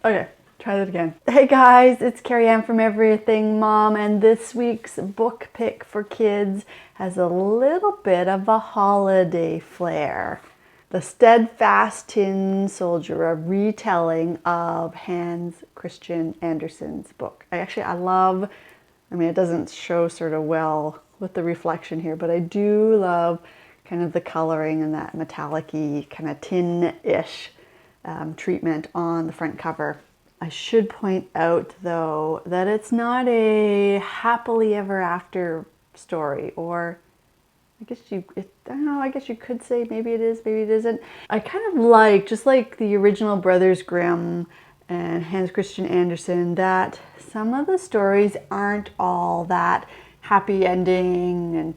Okay, try that again. Hey guys, it's Carrie Ann from Everything Mom, and this week's book pick for kids has a little bit of a holiday flair. The Steadfast Tin Soldier, a retelling of Hans Christian Andersen's book. I mean, it doesn't show sort of well with the reflection here, but I do love kind of the coloring and that metallic-y, kind of tin-ish treatment on the front cover. I should point out though that it's not a happily ever after story, or I don't know, I guess you could say maybe it is, maybe it isn't. I kind of like, just like the original Brothers Grimm and Hans Christian Andersen, that some of the stories aren't all that happy ending and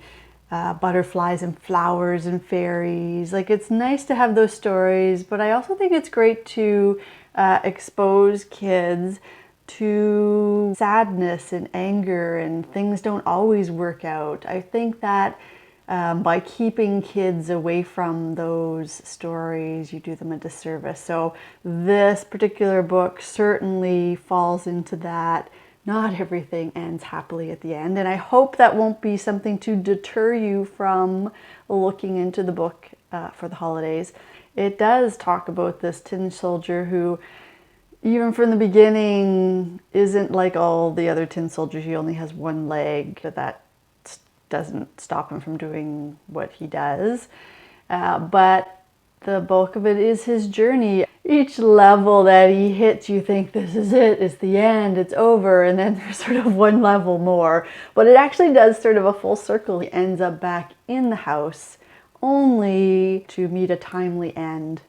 butterflies and flowers and fairies. Like, it's nice to have those stories, but I also think it's great to expose kids to sadness and anger, and things don't always work out. I think that by keeping kids away from those stories, you do them a disservice. So this particular book certainly falls into that. Not everything ends happily at the end, and I hope that won't be something to deter you from looking into the book for the holidays. It does talk about this tin soldier who, even from the beginning, isn't like all the other tin soldiers. He only has one leg, but that doesn't stop him from doing what he does. But the bulk of it is his journey. Each level that he hits, you think this is it, it's the end, it's over, and then there's sort of one level more. But it actually does sort of a full circle. He ends up back in the house only to meet a timely end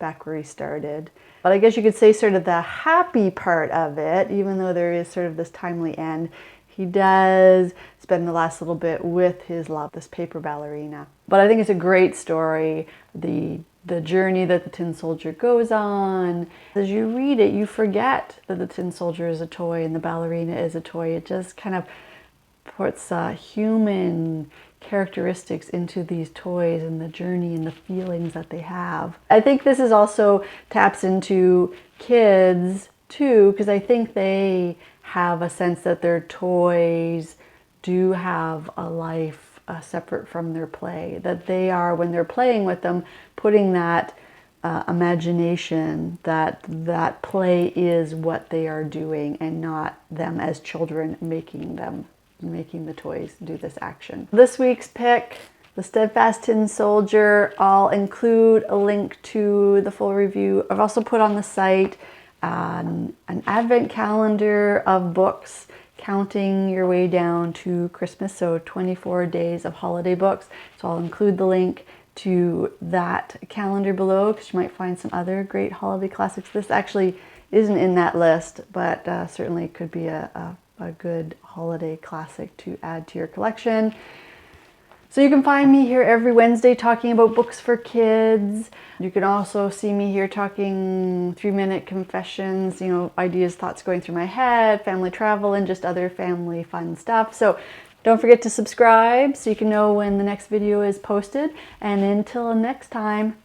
back where he started. But I guess you could say sort of the happy part of it, even though there is sort of this timely end, he does spend the last little bit with his love, this paper ballerina. But I think it's a great story. The journey that the tin soldier goes on. As you read it, you forget that the tin soldier is a toy and the ballerina is a toy. It just kind of puts human characteristics into these toys and the journey and the feelings that they have. I think this is also taps into kids too, because I think they have a sense that their toys do have a life separate from their play, that they are, when they're playing with them, putting that imagination that play is what they are doing and not them as children making the toys do this action. This week's pick, the Steadfast Tin Soldier. I'll include a link to the full review. I've also put on the site an advent calendar of books counting your way down to Christmas, so 24 days of holiday books. So I'll include the link to that calendar below, because you might find some other great holiday classics. This actually isn't in that list, but certainly could be a good holiday classic to add to your collection. So you can find me here every Wednesday talking about books for kids. You can also see me here talking 3-minute confessions, you know, ideas, thoughts going through my head, family travel, and just other family fun stuff. So don't forget to subscribe so you can know when the next video is posted. And until next time,